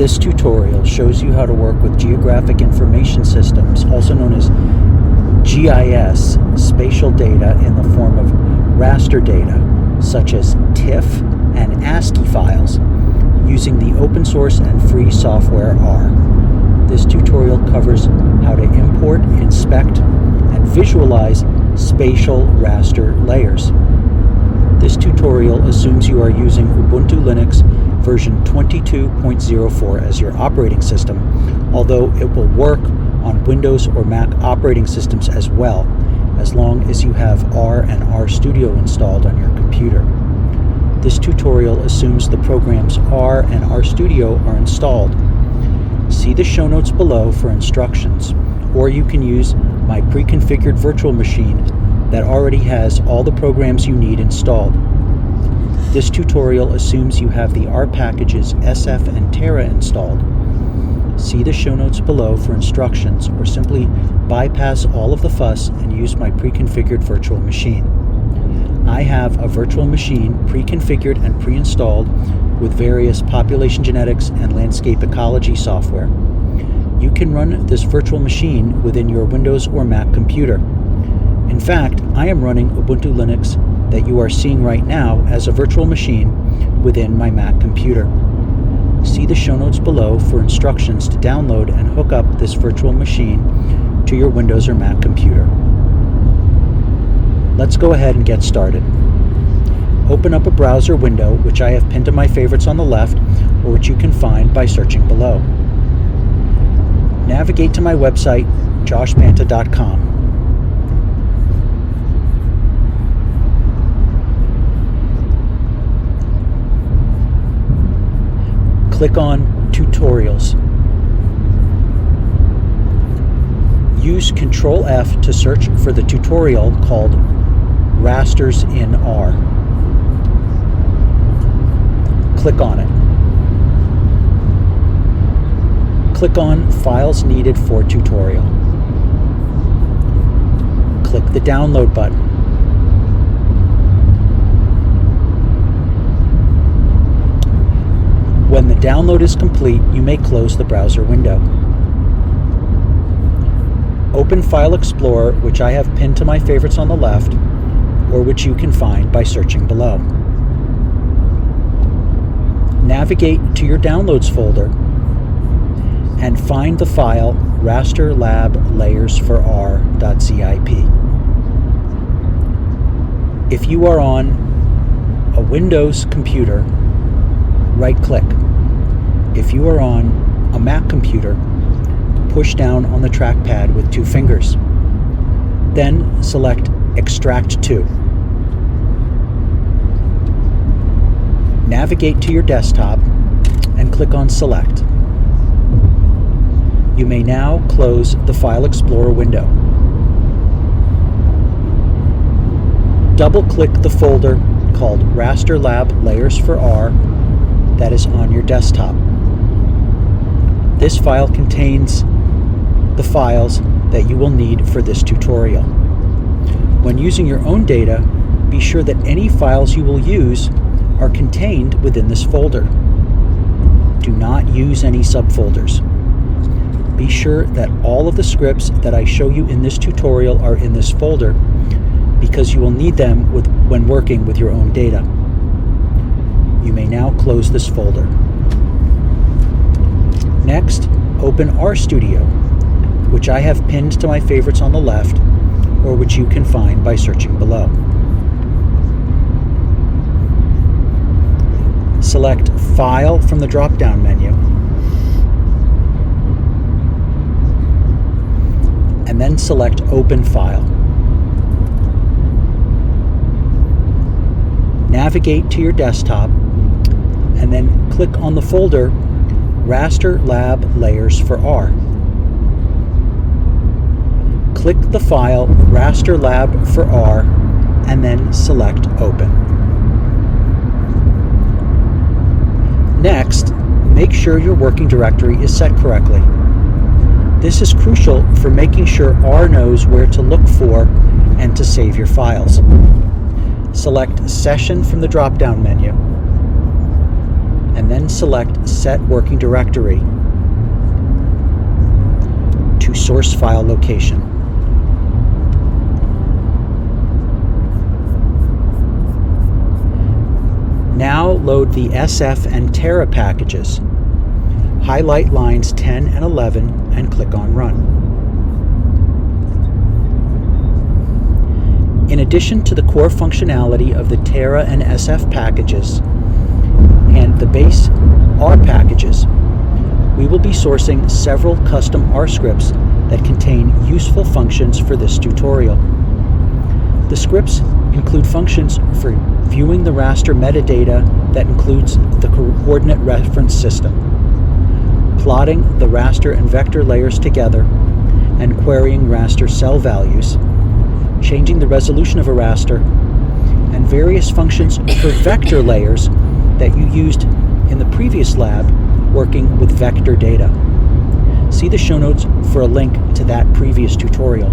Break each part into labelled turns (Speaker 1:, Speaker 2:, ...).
Speaker 1: This tutorial shows you how to work with geographic information systems, also known as GIS, spatial data in the form of raster data, such as TIFF and ASCII files, using the open source and free software R. This tutorial covers how to import, inspect, and visualize spatial raster layers. This tutorial assumes you are using Ubuntu Linux version 22.04 as your operating system, although it will work on Windows or Mac operating systems as well, as long as you have R and Rstudio installed on your computer. This tutorial assumes the programs R and Rstudio are installed. See the show notes below for instructions, or you can use my pre-configured virtual machine that already has all the programs you need installed. This tutorial assumes you have the R packages SF and Terra installed. See the show notes below for instructions, or simply bypass all of the fuss and use my pre-configured virtual machine. I have a virtual machine pre-configured and pre-installed with various population genetics and landscape ecology software. You can run this virtual machine within your Windows or Mac computer. In fact, I am running Ubuntu Linux that you are seeing right now as a virtual machine within my Mac computer. See the show notes below for instructions to download and hook up this virtual machine to your Windows or Mac computer. Let's go ahead and get started. Open up a browser window, which I have pinned to my favorites on the left, or which you can find by searching below. Navigate to my website, joshpanta.com. Click on Tutorials. Use Control F to search for the tutorial called Rasters in R. Click on it. Click on Files Needed for Tutorial. Click the Download button. When the download is complete, you may close the browser window. Open File Explorer, which I have pinned to my favorites on the left, or which you can find by searching below. Navigate to your Downloads folder and find the file raster lab layers for r.zip. If you are on a Windows computer, right-click. If you are on a Mac computer, push down on the trackpad with 2 fingers. Then select Extract to. Navigate to your desktop and click on Select. You may now close the File Explorer window. Double-click the folder called Raster Lab Layers for R that is on your desktop. This file contains the files that you will need for this tutorial. When using your own data, be sure that any files you will use are contained within this folder. Do not use any subfolders. Be sure that all of the scripts that I show you in this tutorial are in this folder, because you will need them when working with your own data. You may now close this folder. Next, open RStudio, which I have pinned to my favorites on the left, or which you can find by searching below. Select File from the drop-down menu, and then select Open File. Navigate to your desktop, and then click on the folder Raster Lab Layers for R. Click the file Raster Lab for R, and then select Open. Next, make sure your working directory is set correctly. This is crucial for making sure R knows where to look for and to save your files. Select Session from the drop-down menu. and then select Set Working Directory to source file location. Now load the SF and Terra packages. Highlight lines 10 and 11 and click on Run. In addition to the core functionality of the Terra and SF packages and the base R packages, we will be sourcing several custom R scripts that contain useful functions for this tutorial. The scripts include functions for viewing the raster metadata that includes the coordinate reference system, plotting the raster and vector layers together, and querying raster cell values, changing the resolution of a raster, and various functions for vector layers that you used in the previous lab working with vector data. See the show notes for a link to that previous tutorial.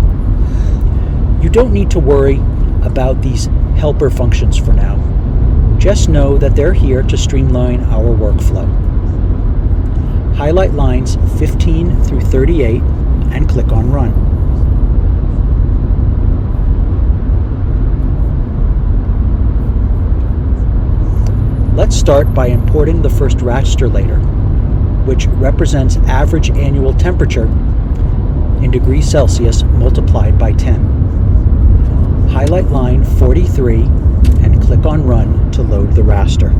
Speaker 1: You don't need to worry about these helper functions for now. Just know that they're here to streamline our workflow. Highlight lines 15 through 38 and click on Run. Let's start by importing the first raster layer, which represents average annual temperature in degrees Celsius multiplied by 10. Highlight line 43 and click on Run to load the raster.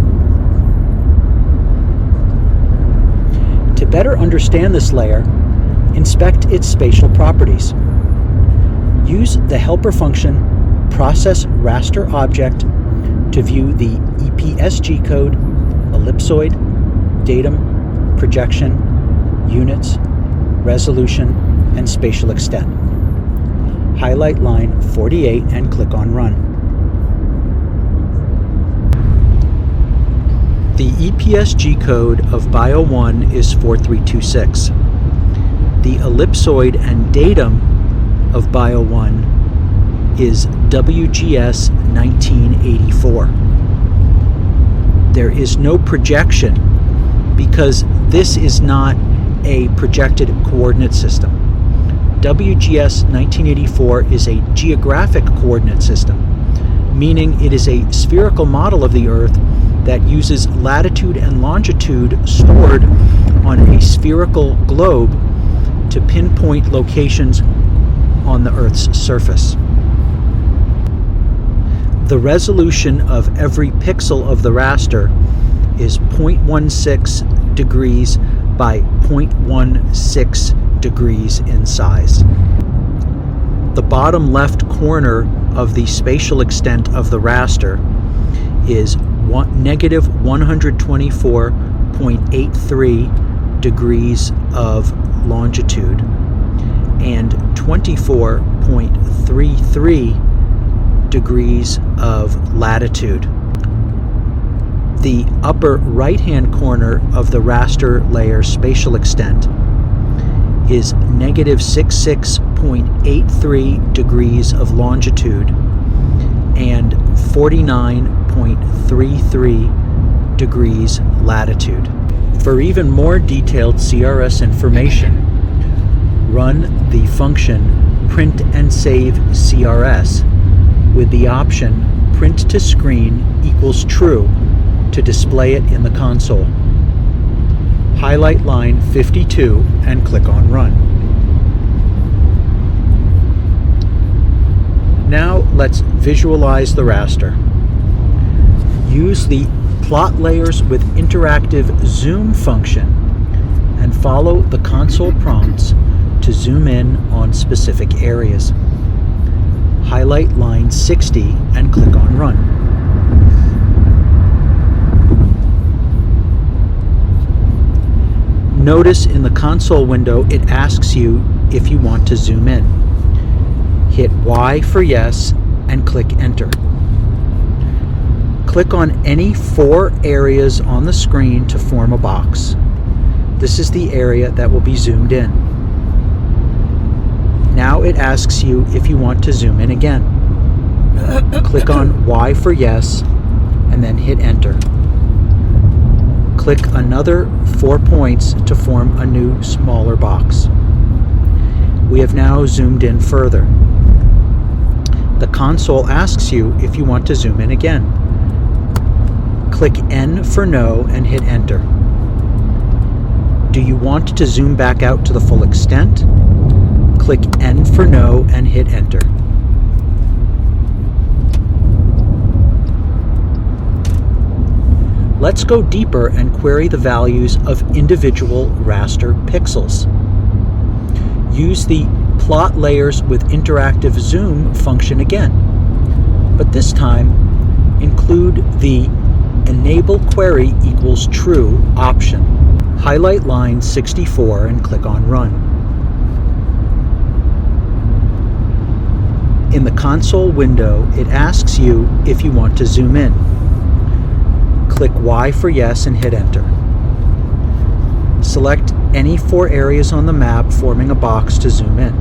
Speaker 1: To better understand this layer, inspect its spatial properties. Use the helper function Process Raster Object to view the EPSG code, ellipsoid, datum, projection, units, resolution, and spatial extent. Highlight line 48 and click on Run. The EPSG code of Bio1 is 4326. The ellipsoid and datum of Bio1 is WGS 1984. There is no projection because this is not a projected coordinate system. WGS 1984 is a geographic coordinate system, meaning it is a spherical model of the Earth that uses latitude and longitude stored on a spherical globe to pinpoint locations on the Earth's surface. The resolution of every pixel of the raster is 0.16 degrees by 0.16 degrees in size. The bottom left corner of the spatial extent of the raster is negative 124.83 degrees of longitude and 24.33 degrees of latitude. The upper right-hand corner of the raster layer spatial extent is negative 66.83 degrees of longitude and 49.33 degrees latitude. For even more detailed CRS information, run the function print and save CRS with the option print to screen equals true to display it in the console. Highlight line 52 and click on Run. Now let's visualize the raster. Use the Plot Layers with Interactive Zoom function and follow the console prompts to zoom in on specific areas. Highlight line 60 and click on Run. Notice in the console window it asks you if you want to zoom in. Hit Y for yes and click Enter. Click on any 4 areas on the screen to form a box. This is the area that will be zoomed in. Now it asks you if you want to zoom in again. Click on Y for yes and then hit Enter. Click another 4 points to form a new, smaller box. We have now zoomed in further. The console asks you if you want to zoom in again. Click N for no and hit Enter. Do you want to zoom back out to the full extent? Click N for no and hit Enter. Let's go deeper and query the values of individual raster pixels. Use the Plot Layers with Interactive Zoom function again, but this time include the Enable Query equals True option. Highlight line 64 and click on Run. In the console window, it asks you if you want to zoom in. Click Y for yes and hit Enter. Select any 4 areas on the map forming a box to zoom in.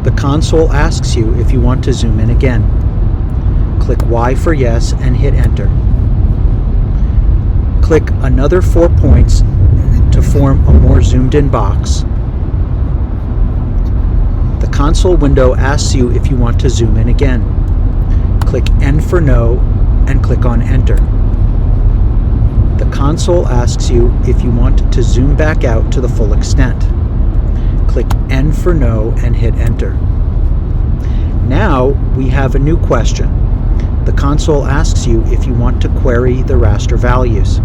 Speaker 1: The console asks you if you want to zoom in again. Click Y for yes and hit Enter. Click another 4 points to form a more zoomed in box. The console window asks you if you want to zoom in again. Click N for no and click on Enter. The console asks you if you want to zoom back out to the full extent. Click N for no and hit Enter. Now we have a new question. The console asks you if you want to query the raster values.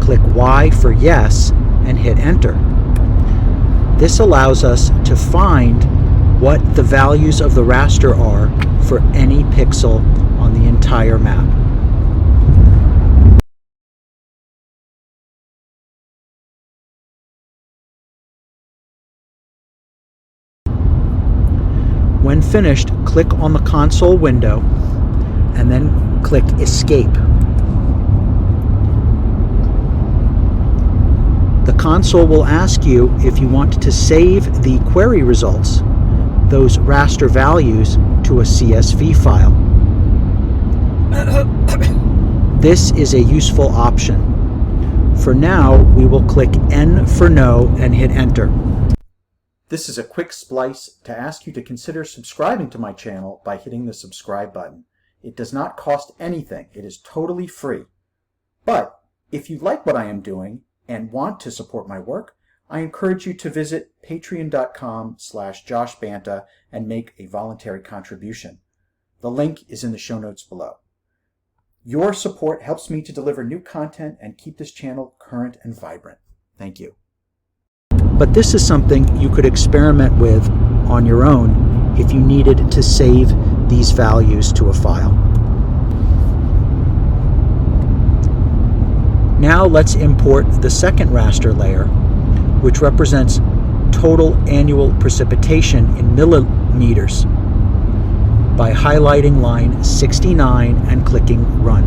Speaker 1: Click Y for yes and hit Enter. This allows us to find what the values of the raster are for any pixel on the entire map. When finished, click on the console window and then click Escape. The console will ask you if you want to save the query results, those raster values, to a CSV file. This is a useful option. For now, we will click N for no and hit Enter. This is a quick splice to ask you to consider subscribing to my channel by hitting the subscribe button. It does not cost anything. It is totally free. But if you like what I am doing and want to support my work, I encourage you to visit patreon.com/joshbanta and make a voluntary contribution. The link is in the show notes below. Your support helps me to deliver new content and keep this channel current and vibrant. Thank you. But this is something you could experiment with on your own if you needed to save these values to a file. Now let's import the second raster layer, which represents total annual precipitation in millimeters, by highlighting line 69 and clicking Run.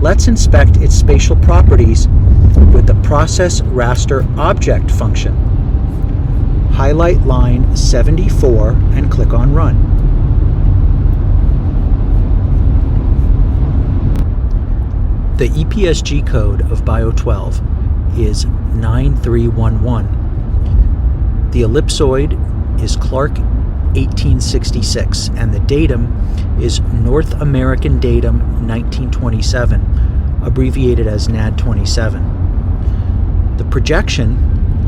Speaker 1: Let's inspect its spatial properties with the Process Raster Object function. Highlight line 74 and click on Run. The EPSG code of Bio12 is 9311. The ellipsoid is Clark 1866, and the datum is North American Datum 1927, abbreviated as NAD27. The projection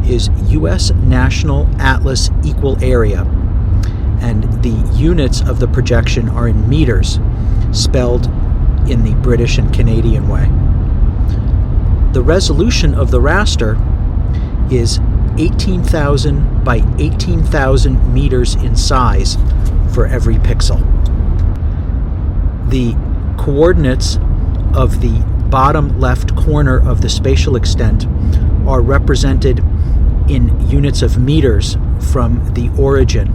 Speaker 1: is U.S. National Atlas Equal Area, and the units of the projection are in meters, spelled in the British and Canadian way. The resolution of the raster is 18,000 by 18,000 meters in size for every pixel. The coordinates of the bottom left corner of the spatial extent are represented in units of meters from the origin.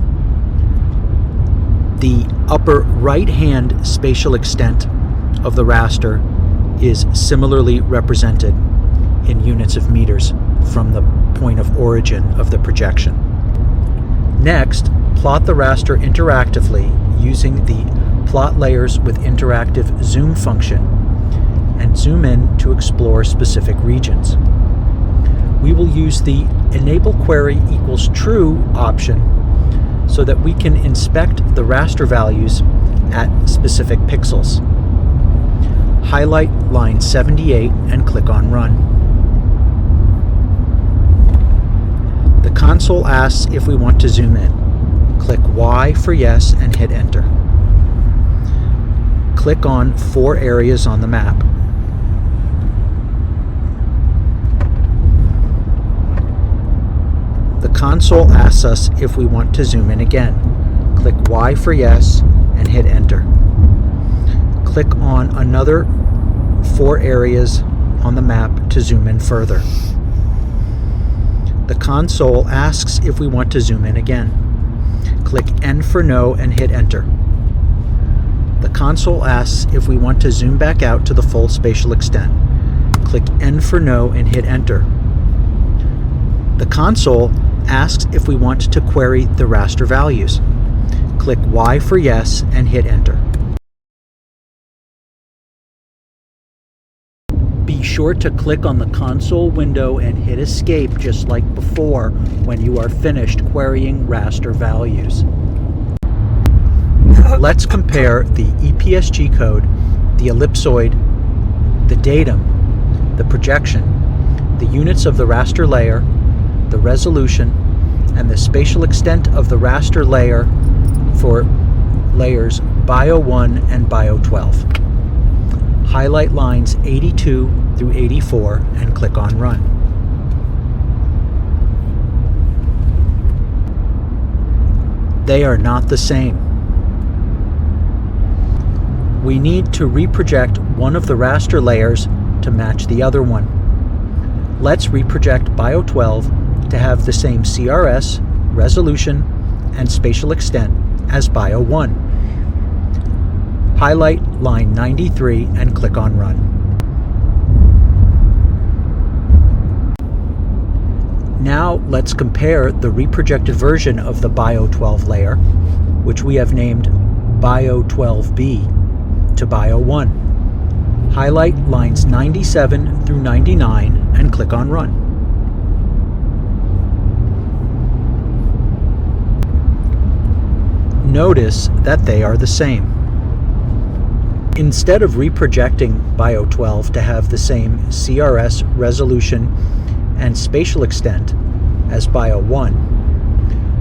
Speaker 1: The upper right-hand spatial extent of the raster is similarly represented in units of meters from the point of origin of the projection. Next, plot the raster interactively using the Plot Layers with Interactive Zoom function, and zoom in to explore specific regions. We will use the Enable Query equals True option so that we can inspect the raster values at specific pixels. Highlight line 78 and click on Run. The console asks if we want to zoom in. Click Y for yes and hit Enter. Click on 4 areas on the map. The console asks us if we want to zoom in again. Click Y for yes and hit Enter. Click on another 4 areas on the map to zoom in further. The console asks if we want to zoom in again. Click N for no and hit Enter. The console asks if we want to zoom back out to the full spatial extent. Click N for no and hit Enter. The console asks if we want to query the raster values. Click Y for yes and hit Enter. Be sure to click on the console window and hit Escape just like before when you are finished querying raster values. Let's compare the EPSG code, the ellipsoid, the datum, the projection, the units of the raster layer, the resolution, and the spatial extent of the raster layer for layers Bio1 and Bio12. Highlight lines 82 through 84 and click on Run. They are not the same. We need to reproject one of the raster layers to match the other one. Let's reproject Bio12 to have the same CRS, resolution, and spatial extent as Bio1. Highlight line 93 and click on Run. Now let's compare the reprojected version of the Bio12 layer, which we have named Bio12B, to Bio1. Highlight lines 97 through 99 and click on Run. Notice that they are the same. Instead of reprojecting Bio12 to have the same CRS, resolution, and spatial extent as Bio1,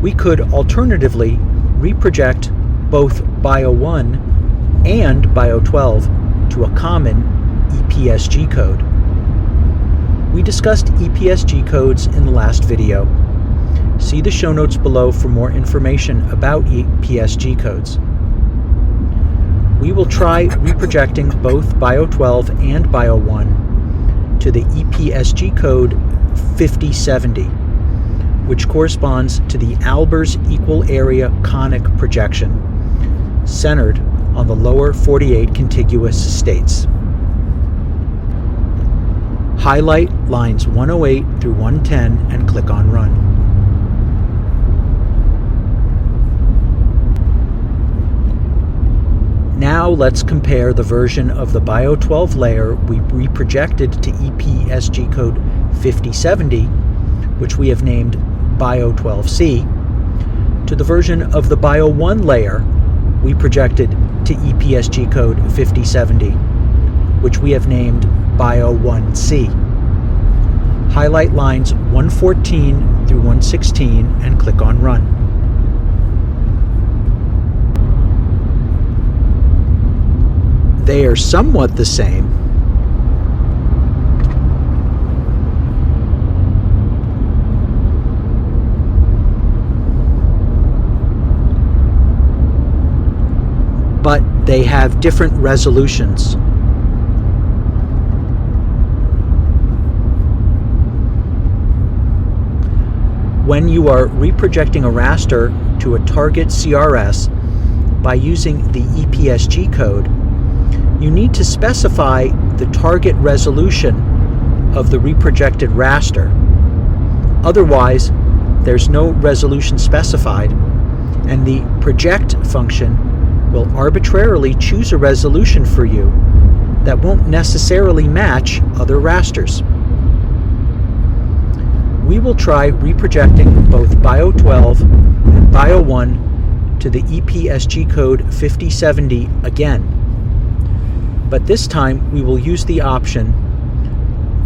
Speaker 1: we could alternatively reproject both Bio1 and Bio12 to a common EPSG code. We discussed EPSG codes in the last video. See the show notes below for more information about EPSG codes. We will try reprojecting both Bio12 and Bio1 to the EPSG code 5070, which corresponds to the Albers equal area conic projection, centered on the lower 48 contiguous states. Highlight lines 108 through 110 and click on Run. Now let's compare the version of the Bio12 layer we reprojected to EPSG code 5070, which we have named Bio12C, to the version of the Bio1 layer we projected to EPSG code 5070, which we have named Bio1C. Highlight lines 114 through 116 and click on Run. They are somewhat the same, but they have different resolutions. When you are reprojecting a raster to a target CRS by using the EPSG code, you need to specify the target resolution of the reprojected raster. Otherwise, there's no resolution specified, and the project function will arbitrarily choose a resolution for you that won't necessarily match other rasters. We will try reprojecting both BIO12 and BIO1 to the EPSG code 5070 again. But this time we will use the option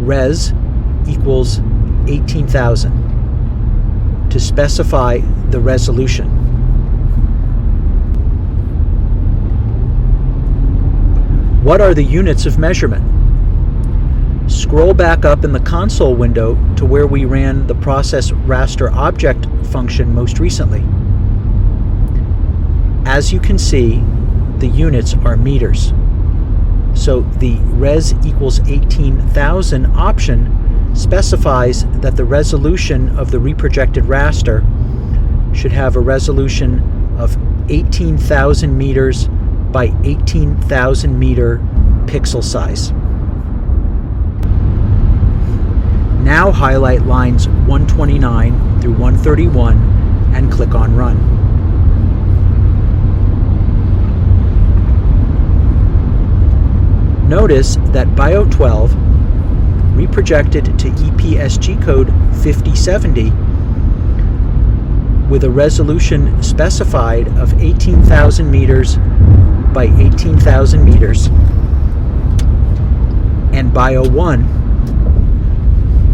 Speaker 1: res equals 18,000 to specify the resolution. What are the units of measurement? Scroll back up in the console window to where we ran the process raster object function most recently. As you can see, the units are meters. So the res equals 18,000 option specifies that the resolution of the reprojected raster should have a resolution of 18,000 meters by 18,000 meter pixel size. Now highlight lines 129 through 131 and click on Run. Notice that BIO12 reprojected to EPSG code 5070 with a resolution specified of 18,000 meters by 18,000 meters, and BIO1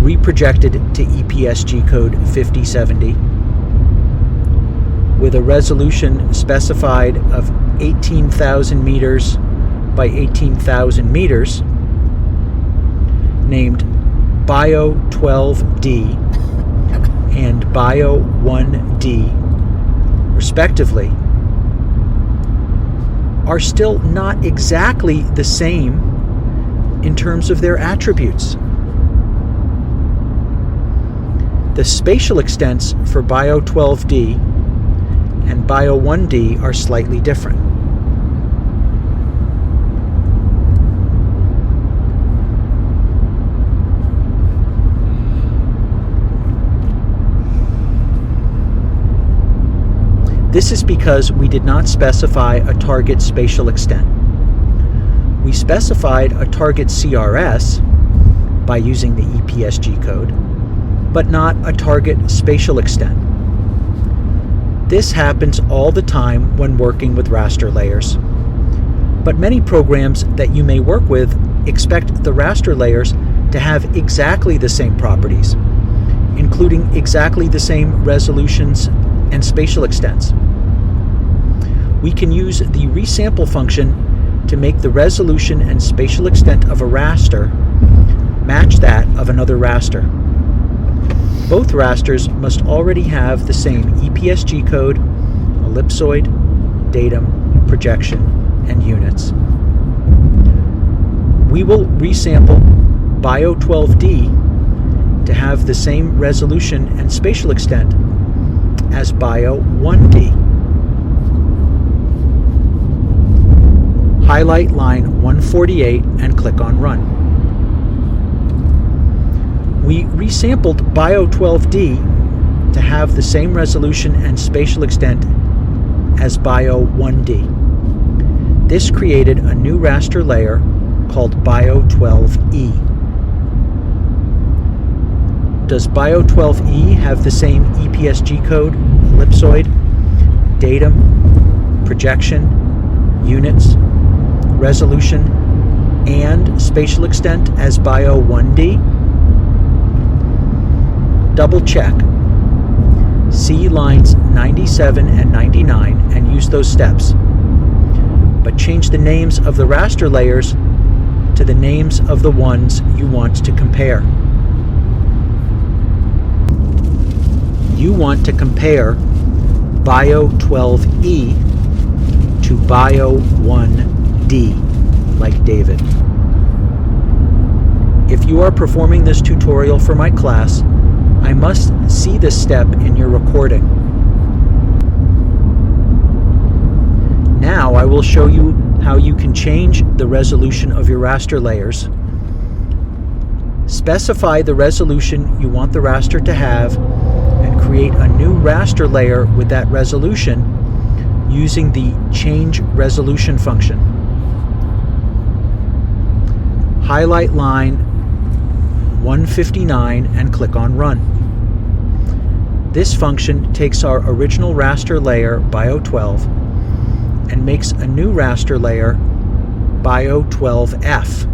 Speaker 1: reprojected to EPSG code 5070 with a resolution specified of 18,000 meters by 18,000 meters, named BIO12D and BIO1D, respectively, are still not exactly the same in terms of their attributes. The spatial extents for BIO12D and BIO1D are slightly different. This is because we did not specify a target spatial extent. We specified a target CRS by using the EPSG code, but not a target spatial extent. This happens all the time when working with raster layers. But many programs that you may work with expect the raster layers to have exactly the same properties, including exactly the same resolutions and spatial extents. We can use the resample function to make the resolution and spatial extent of a raster match that of another raster. Both rasters must already have the same EPSG code, ellipsoid, datum, projection, and units. We will resample BIO12D to have the same resolution and spatial extent as BIO1D. Highlight line 148 and click on Run. We resampled BIO12D to have the same resolution and spatial extent as BIO1D. This created a new raster layer called BIO12E. Does BIO12E have the same EPSG code, ellipsoid, datum, projection, units, resolution, and spatial extent as BIO1D? Double check. See lines 97 and 99 and use those steps. But change the names of the raster layers to the names of the ones you want to compare. You want to compare BIO12E to BIO1D, like David. If you are performing this tutorial for my class, I must see this step in your recording. Now I will show you how you can change the resolution of your raster layers. Specify the resolution you want the raster to have and create create a new raster layer with that resolution using the change resolution function. Highlight line 159 and click on Run. This function takes our original raster layer BIO12 and makes a new raster layer BIO12F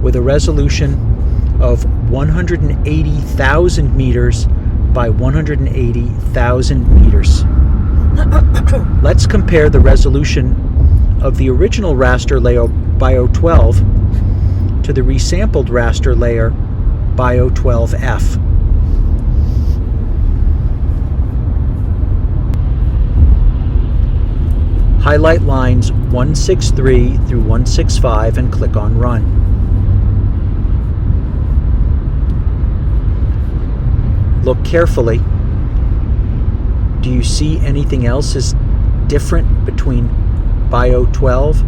Speaker 1: with a resolution of 180,000 meters by 180,000 meters. Let's compare the resolution of the original raster layer BIO12 to the resampled raster layer BIO12F. Highlight lines 163 through 165 and click on Run. Look carefully. Do you see anything else is different between BIO12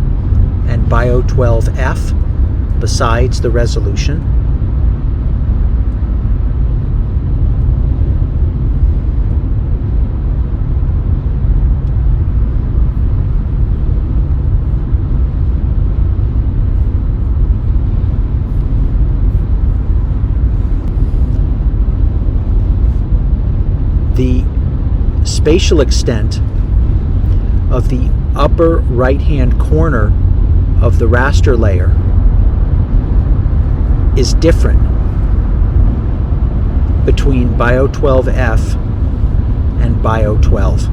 Speaker 1: and BIO12F besides the resolution? The spatial extent of the upper right-hand corner of the raster layer is different between BIO12F and BIO12.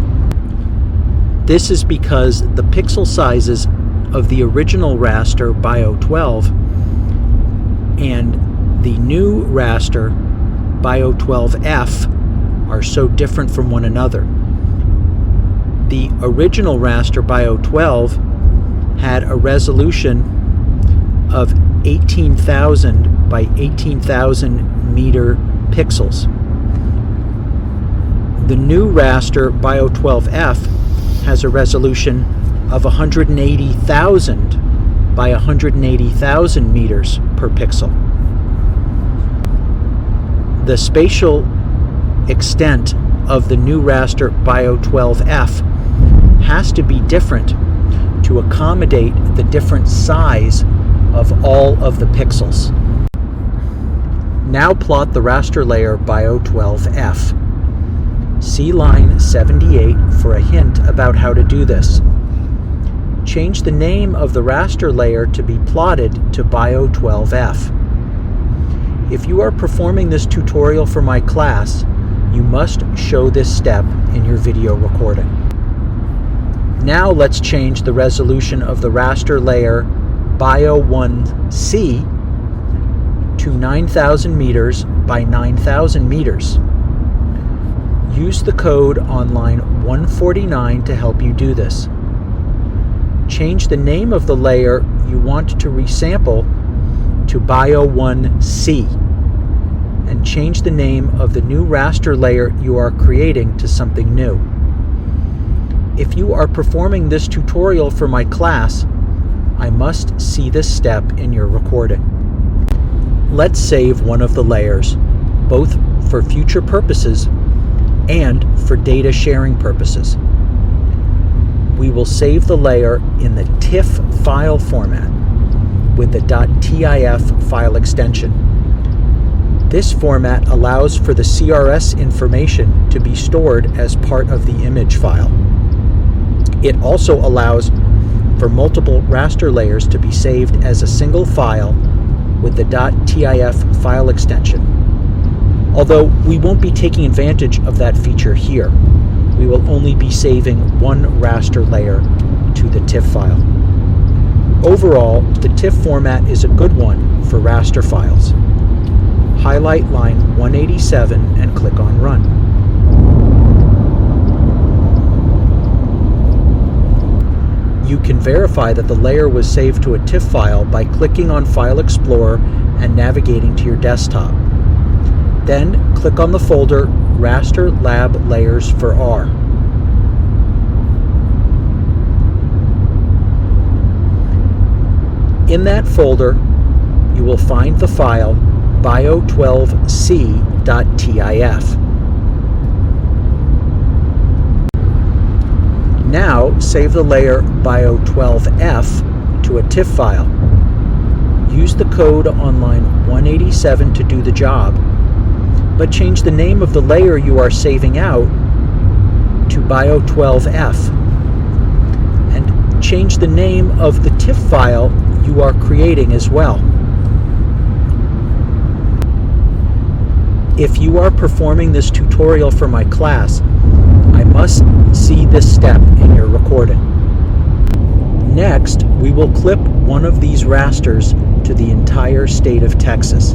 Speaker 1: This is because the pixel sizes of the original raster BIO12 and the new raster BIO12F are so different from one another. The original raster BIO12 had a resolution of 18,000 by 18,000 meter pixels. The new raster BIO12F has a resolution of 180,000 by 180,000 meters per pixel. The spatial extent of the new raster BIO12F has to be different to accommodate the different size of all of the pixels. Now plot the raster layer BIO12F. See line 78 for a hint about how to do this. Change the name of the raster layer to be plotted to BIO12F. If you are performing this tutorial for my class, you must show this step in your video recording. Now let's change the resolution of the raster layer BIO1C to 9,000 meters by 9,000 meters. Use the code on line 149 to help you do this. Change the name of the layer you want to resample to BIO1C, and change the name of the new raster layer you are creating to something new. If you are performing this tutorial for my class, I must see this step in your recording. Let's save one of the layers, both for future purposes and for data sharing purposes. We will save the layer in the TIFF file format with the .tif file extension. This format allows for the CRS information to be stored as part of the image file. It also allows for multiple raster layers to be saved as a single file with the .tif file extension. Although we won't be taking advantage of that feature here, we will only be saving one raster layer to the TIFF file. Overall, the TIFF format is a good one for raster files. Highlight line 187 and click on Run. You can verify that the layer was saved to a TIFF file by clicking on File Explorer and navigating to your desktop. Then click on the folder Raster Lab Layers for R. In that folder, you will find the file bio12c.tif. Now save the layer bio12F to a TIFF file. Use the code on line 187 to do the job, but change the name of the layer you are saving out to bio12F, and change the name of the TIFF file you are creating as well. If you are performing this tutorial for my class, I must see this step in your recording. Next, we will clip one of these rasters to the entire state of Texas.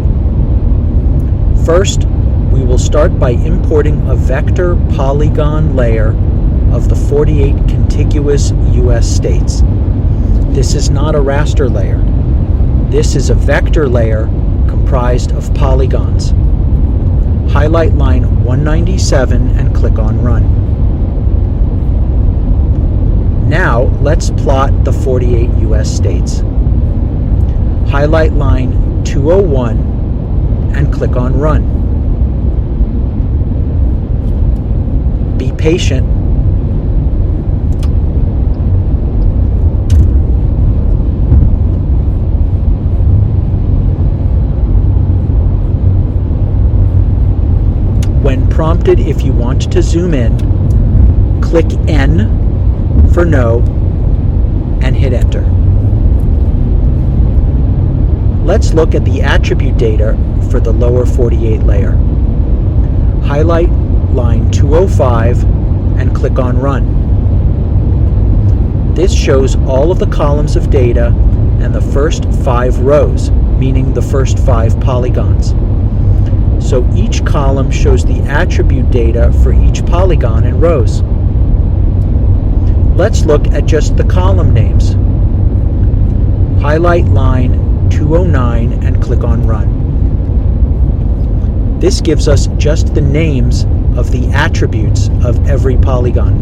Speaker 1: First, we will start by importing a vector polygon layer of the 48 contiguous U.S. states. This is not a raster layer. This is a vector layer comprised of polygons. Highlight line 197 and click on Run. Now let's plot the 48 U.S. states. Highlight line 201 and click on Run. Be patient. When prompted, if you want to zoom in, click N for no and hit enter. Let's look at the attribute data for the lower 48 layer. Highlight line 205 and click on Run. This shows all of the columns of data and the first 5 rows, meaning the first 5 polygons. So each column shows the attribute data for each polygon and rows. Let's look at just the column names. Highlight line 209 and click on Run. This gives us just the names of the attributes of every polygon.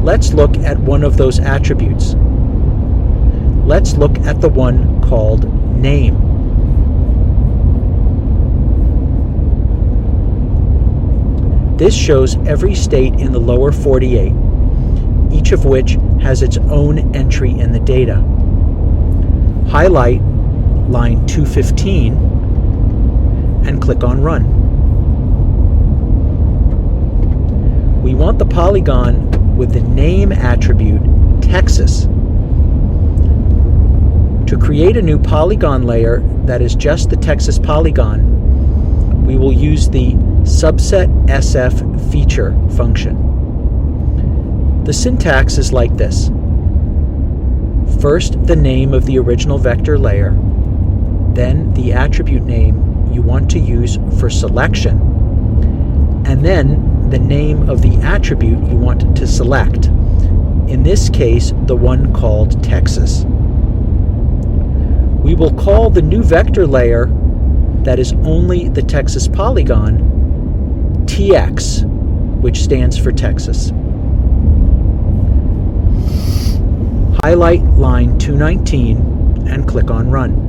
Speaker 1: Let's look at one of those attributes. Let's look at the one called Name. This shows every state in the lower 48, each of which has its own entry in the data. Highlight line 215 and click on Run. We want the polygon with the name attribute Texas. To create a new polygon layer that is just the Texas polygon, we will use the subset SF feature function. The syntax is like this. First, the name of the original vector layer, then the attribute name you want to use for selection, and then the name of the attribute you want to select, in this case the one called Texas. We will call the new vector layer that is only the Texas polygon TX, which stands for Texas. Highlight line 219 and click on Run.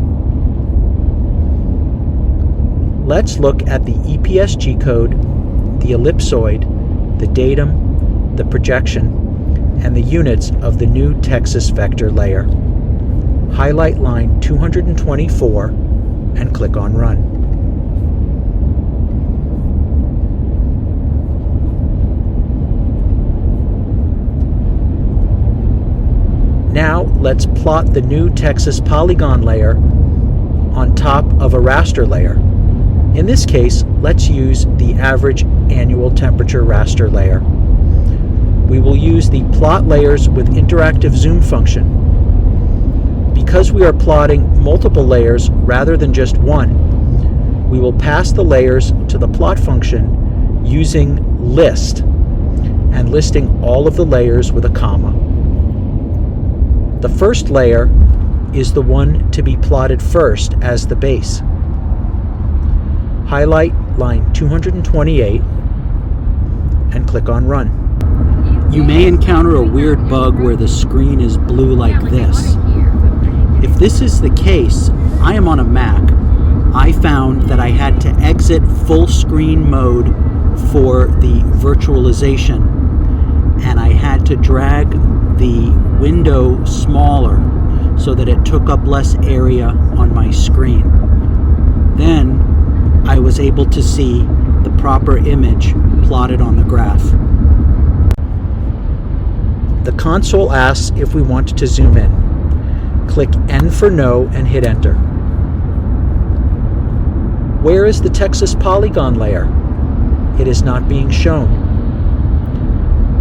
Speaker 1: Let's look at the EPSG code, the ellipsoid, the datum, the projection, and the units of the new Texas vector layer. Highlight line 224 and click on Run. Now let's plot the new Texas polygon layer on top of a raster layer. In this case, let's use the average annual temperature raster layer. We will use the plot layers with interactive zoom function. Because we are plotting multiple layers rather than just one, we will pass the layers to the plot function using list and listing all of the layers with a comma. The first layer is the one to be plotted first as the base. Highlight line 228 and click on Run. You may encounter a weird bug where the screen is blue like this. If this is the case, I am on a Mac. I found that I had to exit full screen mode for the virtualization, and I had to drag the window smaller so that it took up less area on my screen. Then I was able to see the proper image plotted on the graph. The console asks if we want to zoom in. Click N for no and hit enter. Where is the Texas polygon layer? It is not being shown.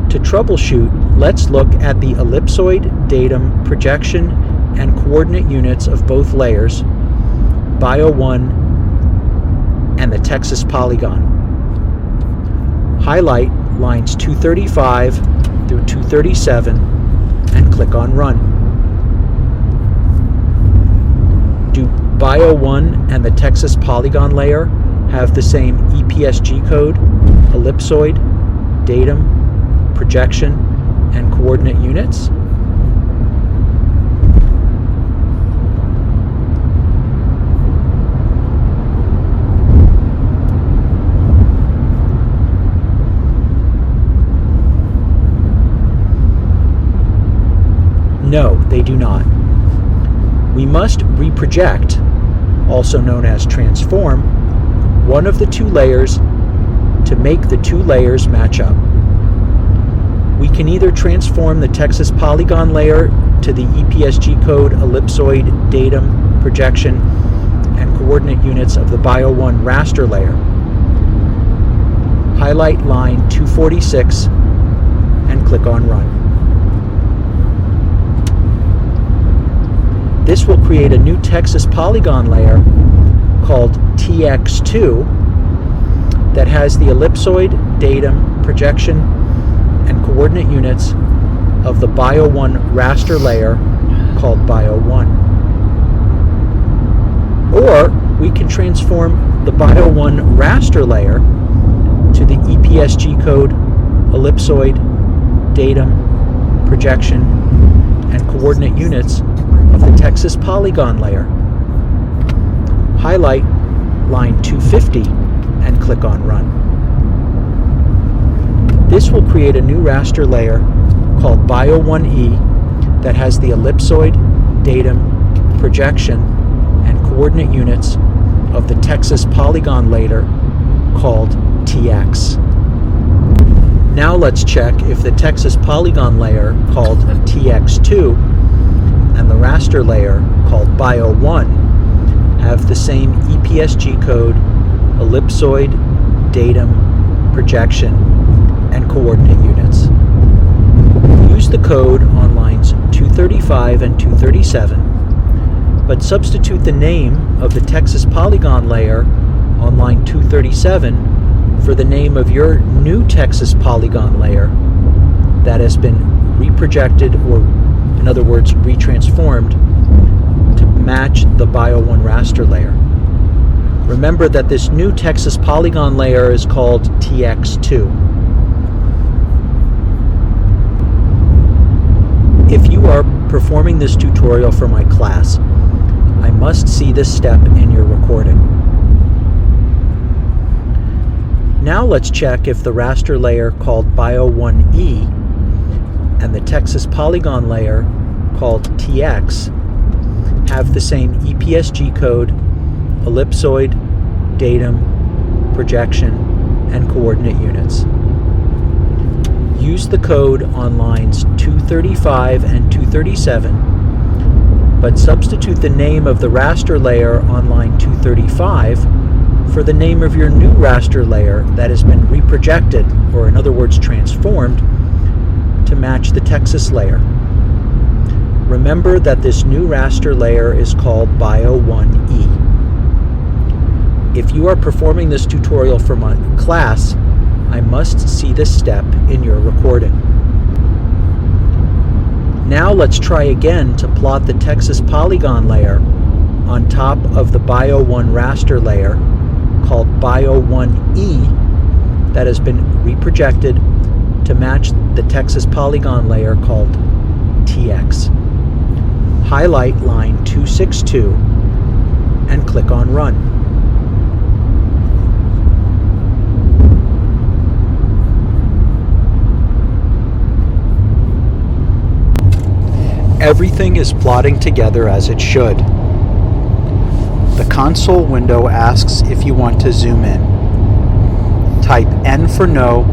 Speaker 1: To troubleshoot, let's look at the ellipsoid, datum, projection, and coordinate units of both layers, Bio 1 and the Texas polygon. Highlight lines 235 through 237 and click on Run. Do Bio 1 and the Texas polygon layer have the same EPSG code, ellipsoid, datum, projection, and coordinate units? No, they do not. We must reproject, also known as transform, one of the two layers to make the two layers match up. We can either transform the Texas polygon layer to the EPSG code, ellipsoid, datum, projection, and coordinate units of the Bio 1 raster layer. Highlight line 246 and click on Run. This will create a new Texas polygon layer called TX2 that has the ellipsoid, datum, projection, and coordinate units of the Bio 1 raster layer called Bio 1. Or we can transform the Bio 1 raster layer to the EPSG code, ellipsoid, datum, projection, and coordinate units of the Texas polygon layer. Highlight line 250 and click on Run. This will create a new raster layer called Bio 1E that has the ellipsoid, datum, projection, and coordinate units of the Texas polygon layer called TX. Now let's check if the Texas polygon layer called TX2 and the raster layer called Bio 1 have the same EPSG code, ellipsoid, datum, projection, and coordinate units. Use the code on lines 235 and 237, but substitute the name of the Texas polygon layer on line 237 for the name of your new Texas polygon layer that has been reprojected, or in other words, retransformed to match the Bio 1 raster layer. Remember that this new Texas polygon layer is called TX2. If you are performing this tutorial for my class, I must see this step in your recording. Now let's check if the raster layer called Bio 1E and the Texas polygon layer called TX have the same EPSG code, ellipsoid, datum, projection, and coordinate units. Use the code on lines 235 and 237, but substitute the name of the raster layer on line 235 for the name of your new raster layer that has been reprojected, or in other words transformed, to match the Texas layer. Remember that this new raster layer is called Bio 1E. If you are performing this tutorial for my class, I must see this step in your recording. Now let's try again to plot the Texas polygon layer on top of the Bio 1 raster layer called Bio 1E that has been reprojected to match the Texas polygon layer called TX. Highlight line 262 and click on Run. Everything is plotting together as it should. The console window asks if you want to zoom in. Type N for no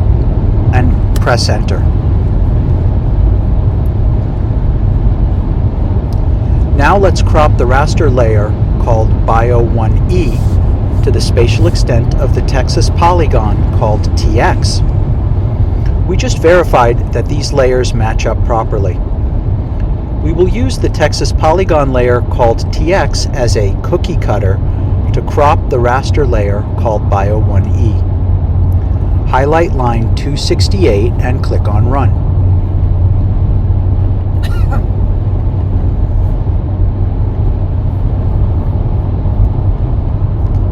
Speaker 1: and press enter. Now let's crop the raster layer called Bio1E to the spatial extent of the Texas polygon called TX. We just verified that these layers match up properly. We will use the Texas polygon layer called TX as a cookie cutter to crop the raster layer called Bio1E. Highlight line 268 and click on Run.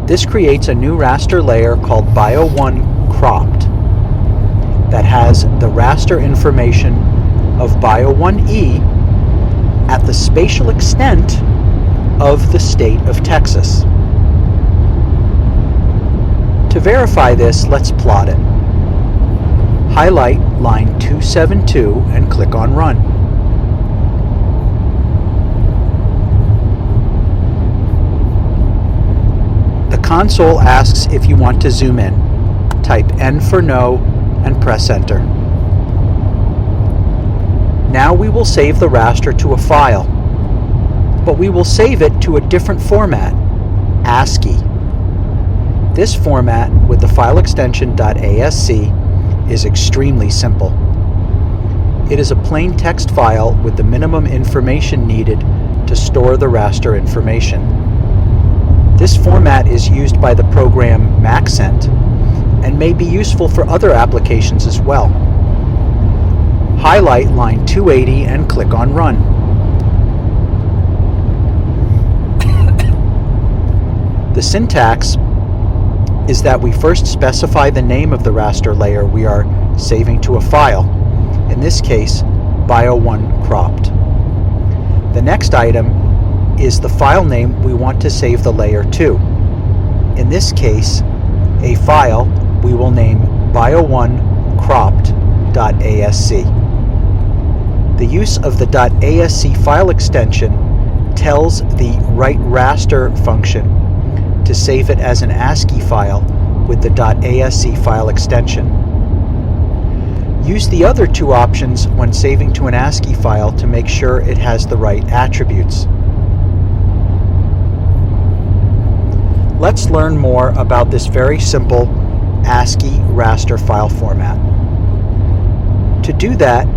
Speaker 1: This creates a new raster layer called Bio1 Cropped that has the raster information of Bio1E at the spatial extent of the state of Texas. To verify this, let's plot it. Highlight line 272 and click on Run. The console asks if you want to zoom in. Type N for no and press enter. Now we will save the raster to a file, but we will save it to a different format, ASCII. This format with the file extension .asc is extremely simple. It is a plain text file with the minimum information needed to store the raster information. This format is used by the program Maxent and may be useful for other applications as well. Highlight line 280 and click on Run. The syntax is that we first specify the name of the raster layer we are saving to a file, in this case, Bio1 Cropped. The next item is the file name we want to save the layer to. In this case, a file we will name Bio1 Cropped.asc. The use of the .asc file extension tells the write_raster function to save it as an ASCII file with the .asc file extension. Use the other two options when saving to an ASCII file to make sure it has the right attributes. Let's learn more about this very simple ASCII raster file format. To do that,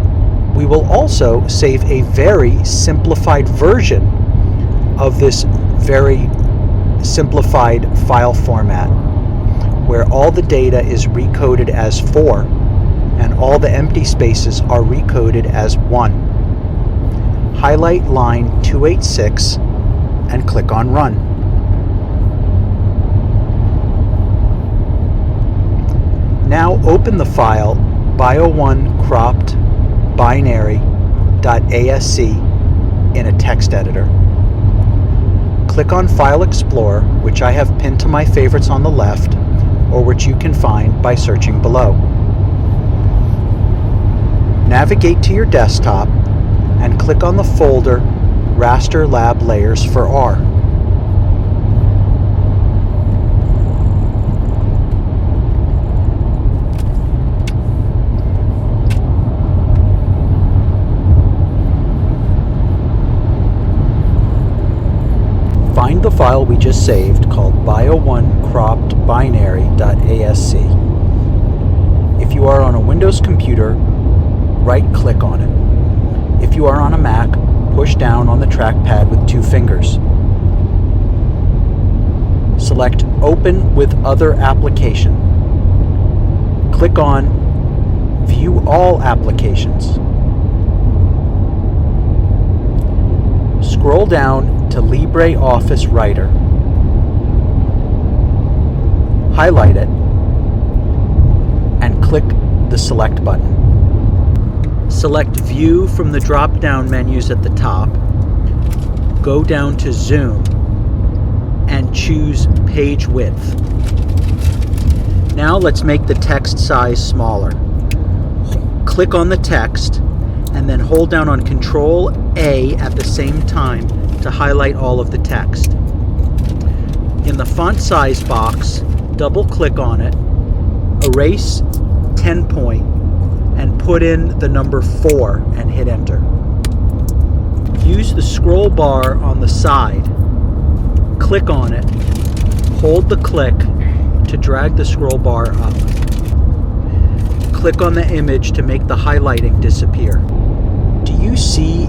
Speaker 1: we will also save a very simplified version of this very simplified file format, where all the data is recoded as 4 and all the empty spaces are recoded as 1. Highlight line 286 and click on Run. Now open the file Bio1 Cropped binary.asc in a text editor. Click on File Explorer, which I have pinned to my favorites on the left, or which you can find by searching below. Navigate to your desktop and click on the folder Raster Lab Layers for R. Find the file we just saved called Bio1 Cropped binary.asc. If you are on a Windows computer, right-click on it. If you are on a Mac, push down on the trackpad with 2 fingers. Select Open with Other Application. Click on View All Applications. Scroll down to LibreOffice Writer. Highlight it and click the Select button. Select View from the drop-down menus at the top. Go down to Zoom and choose Page Width. Now let's make the text size smaller. Click on the text and then hold down on Control A at the same time to highlight all of the text. In the font size box, double click on it, erase 10 point, and put in the number 4 and hit enter. Use the scroll bar on the side, click on it, hold the click to drag the scroll bar up. Click on the image to make the highlighting disappear. Do you see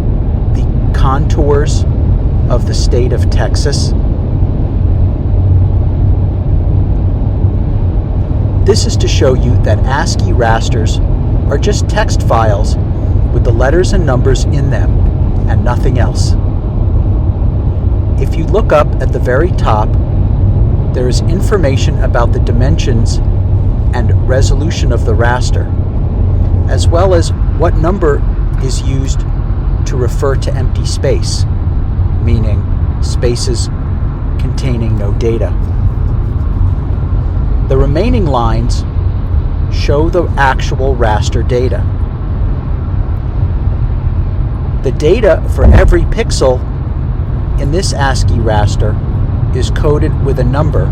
Speaker 1: the contours of the state of Texas? This is to show you that ASCII rasters are just text files with the letters and numbers in them and nothing else. If you look up at the very top, there is information about the dimensions and resolution of the raster, as well as what number is used to refer to empty space, meaning spaces containing no data. The remaining lines show the actual raster data. The data for every pixel in this ASCII raster is coded with a number,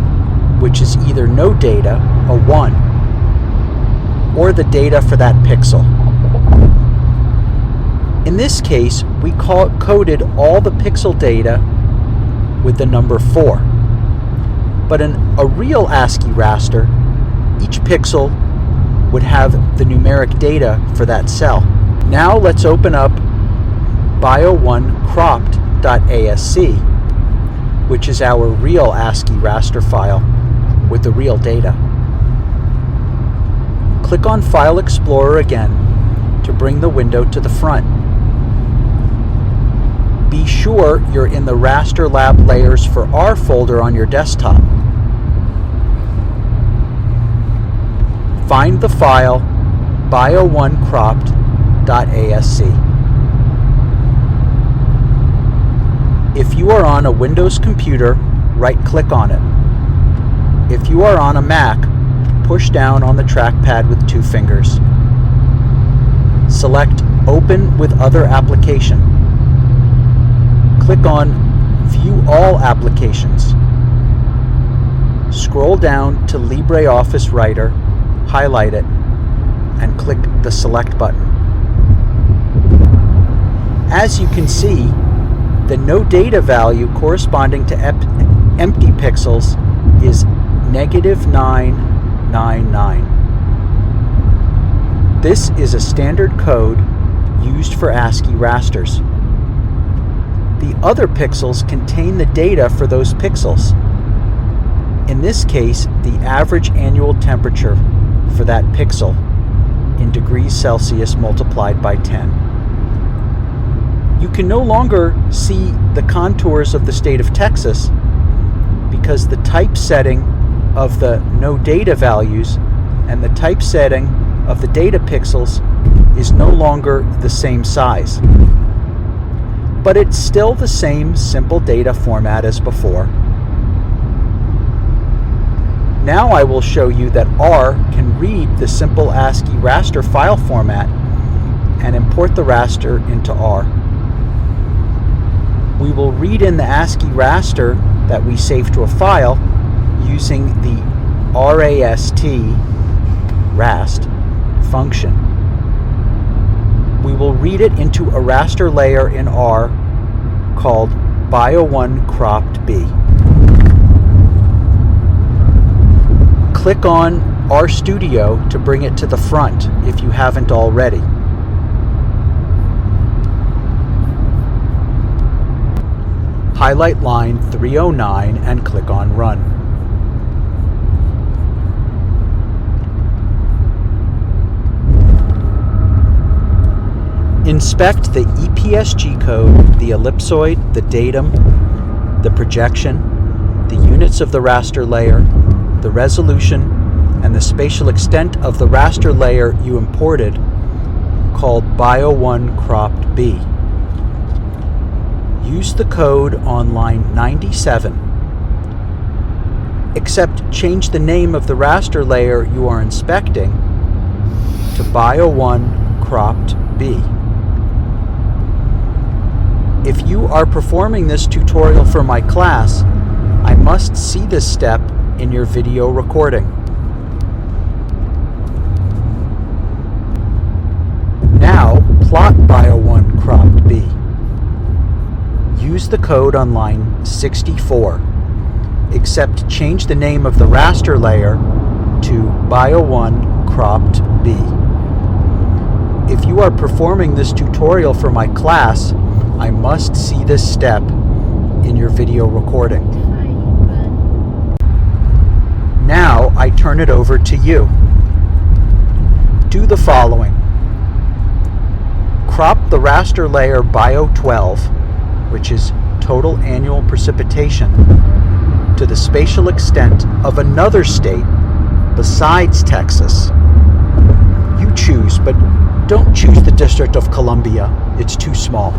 Speaker 1: which is either no data, a 1, or the data for that pixel. In this case, we coded all the pixel data with the number 4. But in a real ASCII raster, each pixel would have the numeric data for that cell. Now let's open up bio1cropped.ascii, which is our real ASCII raster file with the real data. Click on File Explorer again to bring the window to the front. Be sure you're in the Raster Lab Layers for R folder on your desktop. Find the file bio1cropped.ascii. If you are on a Windows computer, right-click on it. If you are on a Mac, push down on the trackpad with 2 fingers. Select Open with Other Application. Click on View All Applications. Scroll down to LibreOffice Writer, highlight it, and click the Select button. As you can see, the no data value corresponding to empty pixels is -999. This is a standard code used for ASCII rasters. The other pixels contain the data for those pixels. In this case, the average annual temperature for that pixel in degrees Celsius multiplied by 10. You can no longer see the contours of the state of Texas because the typesetting of the no data values and the typesetting of the data pixels is no longer the same size. But it's still the same simple data format as before. Now I will show you that R can read the simple ASCII raster file format and import the raster into R. We will read in the ASCII raster that we save to a file using the rast function. We will read it into a raster layer in R called bio1cropped.b. Click on RStudio to bring it to the front if you haven't already. Highlight line 309 and click on Run. Inspect the EPSG code, the ellipsoid, the datum, the projection, the units of the raster layer, the resolution, and the spatial extent of the raster layer you imported, called bio1cropped.b. Use the code on line 97, except change the name of the raster layer you are inspecting to bio1cropped.b. If you are performing this tutorial for my class, I must see this step in your video recording. Now, plot Bio1 cropped B. Use the code on line 64, except change the name of the raster layer to Bio1 cropped B. If you are performing this tutorial for my class, I must see this step in your video recording. Now I turn it over to you. Do the following. Crop the raster layer Bio12, which is total annual precipitation, to the spatial extent of another state besides Texas. You choose, but don't choose the District of Columbia. It's too small.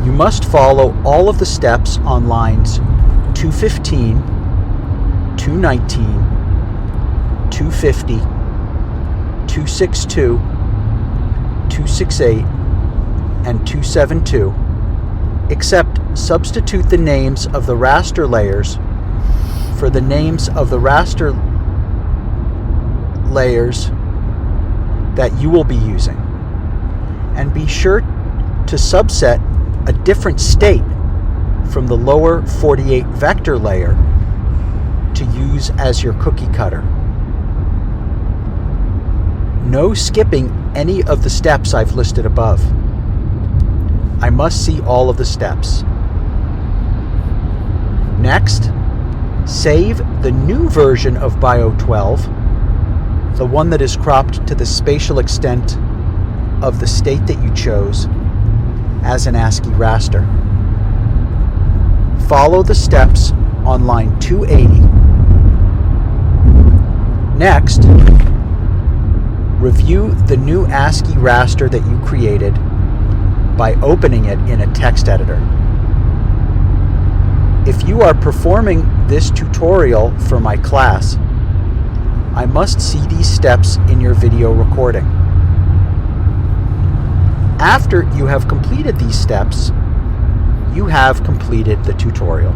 Speaker 1: You must follow all of the steps on lines 215, 219, 250, 262, 268, and 272, except substitute the names of the raster layers for the names of the raster layers that you will be using. And be sure to subset a different state from the lower 48 vector layer to use as your cookie cutter. No skipping any of the steps I've listed above. I must see all of the steps. Next, save the new version of Bio12, the one that is cropped to the spatial extent of the state that you chose, as an ASCII raster. Follow the steps on line 280. Next, review the new ASCII raster that you created by opening it in a text editor. If you are performing this tutorial for my class, I must see these steps in your video recording. After you have completed these steps, you have completed the tutorial.